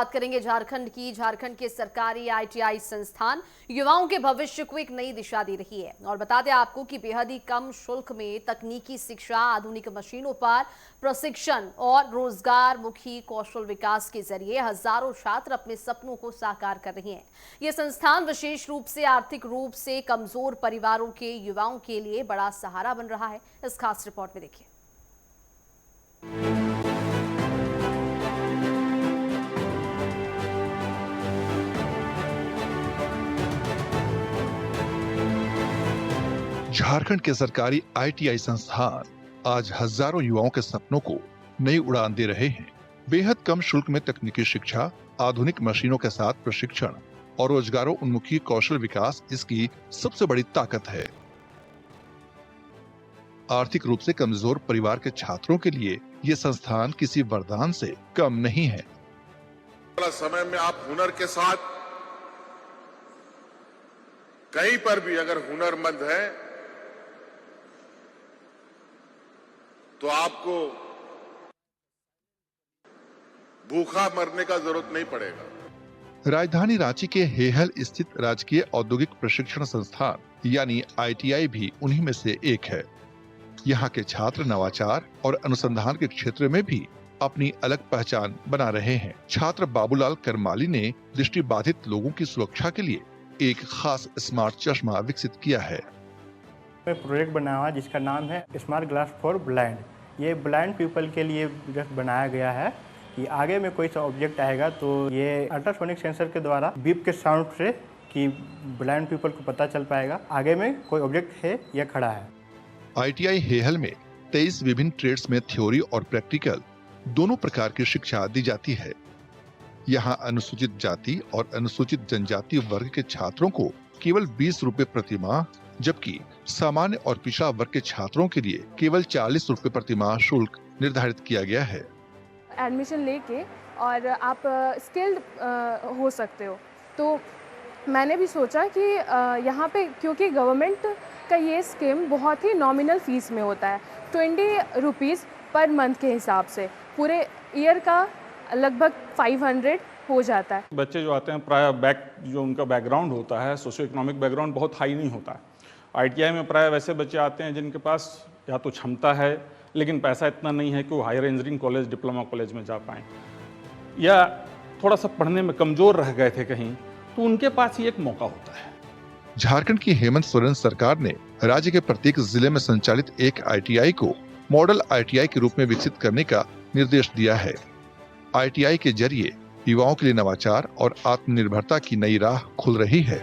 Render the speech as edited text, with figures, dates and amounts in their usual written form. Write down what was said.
बात करेंगे झारखंड के सरकारी आईटीआई संस्थान युवाओं के भविष्य को एक नई दिशा दे रही है। और बता दें आपको कि बेहद ही कम शुल्क में तकनीकी शिक्षा, आधुनिक मशीनों पर प्रशिक्षण और रोजगार मुखी कौशल विकास के जरिए हजारों छात्र अपने सपनों को साकार कर रहे हैं। ये संस्थान विशेष रूप से आर्थिक रूप से कमजोर परिवारों के युवाओं के लिए बड़ा सहारा बन रहा है। इस खास रिपोर्ट में देखिए। झारखंड के सरकारी आईटीआई संस्थान आज हजारों युवाओं के सपनों को नई उड़ान दे रहे हैं। बेहद कम शुल्क में तकनीकी शिक्षा, आधुनिक मशीनों के साथ प्रशिक्षण और रोजगारों उन्मुखी कौशल विकास इसकी सबसे बड़ी ताकत है। आर्थिक रूप से कमजोर परिवार के छात्रों के लिए ये संस्थान किसी वरदान से कम नहीं है। समय में आप हुनर के साथ कहीं पर भी अगर हुनरमंद है तो आपको भूखा मरने का जरूरत नहीं पड़ेगा। राजधानी रांची के हेहल स्थित राजकीय औद्योगिक प्रशिक्षण संस्थान यानी आईटीआई भी उन्हीं में से एक है। यहाँ के छात्र नवाचार और अनुसंधान के क्षेत्र में भी अपनी अलग पहचान बना रहे हैं। छात्र बाबूलाल करमाली ने दृष्टिबाधित लोगों की सुरक्षा के लिए एक खास स्मार्ट चश्मा विकसित किया है। प्रोजेक्ट बना हुआ जिसका नाम है स्मार्ट ग्लास फॉर ब्लाइंड। ये ब्लाइंड पीपल के लिए जस्ट बनाया गया है कि आगे में कोई सा ऑब्जेक्ट आएगा तो ये अल्ट्रासोनिक सेंसर के द्वारा बीप के साउंड से कि ब्लाइंड पीपल को पता चल पाएगा आगे में कोई ऑब्जेक्ट है या खड़ा है। आईटीआई हेहल में 23 विभिन्न ट्रेड्स में थ्योरी और प्रैक्टिकल दोनों प्रकार की शिक्षा दी जाती है। यहाँ अनुसूचित जाति और अनुसूचित जनजाति वर्ग के छात्रों को केवल 20 रुपए प्रति माह, जबकि सामान्य और पिछड़ा वर्ग के छात्रों के लिए केवल 40 रुपए प्रति माह शुल्क निर्धारित किया गया है। एडमिशन लेके और आप स्किल्ड हो सकते हो, तो मैंने भी सोचा कि यहाँ पे क्योंकि गवर्नमेंट का ये स्कीम बहुत ही नॉमिनल फीस में होता है, 20 रुपीज़ पर मंथ के हिसाब से पूरे ईयर का लगभग 500 हो जाता है। बच्चे जो आते हैं प्राय जो उनका बैकग्राउंड होता है, सोशियो इकोनॉमिक बैकग्राउंड बहुत हाई नहीं होता है। आईटीआई में प्राय वैसे बच्चे आते हैं जिनके पास या तो क्षमता है लेकिन पैसा इतना नहीं है कि वो higher engineering college, diploma college में जा पाएँ, या थोड़ा सा पढ़ने में कमज़ोर रह गए थे कहीं, तो उनके पास ही एक मौका होता है। झारखंड की हेमंत सोरेन सरकार ने राज्य के प्रत्येक जिले में संचालित एक आईटीआई को मॉडल आईटीआई के रूप में विकसित करने का निर्देश दिया है। आईटीआई के जरिए युवाओं के लिए नवाचार और आत्मनिर्भरता की नई राह खुल रही है।